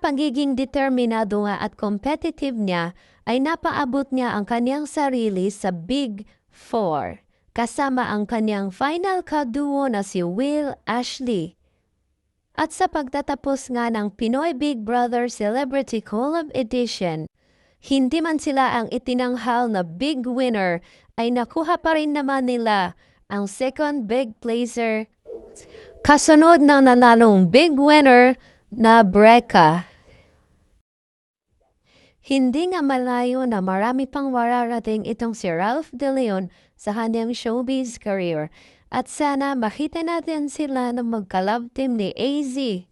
pagiging determinado nga at competitive niya ay napaabot niya ang kanyang sarili sa Big Four, kasama ang kanyang final kaduo na si Will Ashley. At sa pagtatapos nga ng Pinoy Big Brother Celebrity Collab Edition, hindi man sila ang itinanghal na big winner ay nakuha pa rin naman nila ang second big placer kasunod ng nanalong big winner na Breka. Hindi nga malayo na marami pang mararating itong si Ralph De Leon sa kanyang showbiz career at sana makita natin sila na magka-love team ni AZ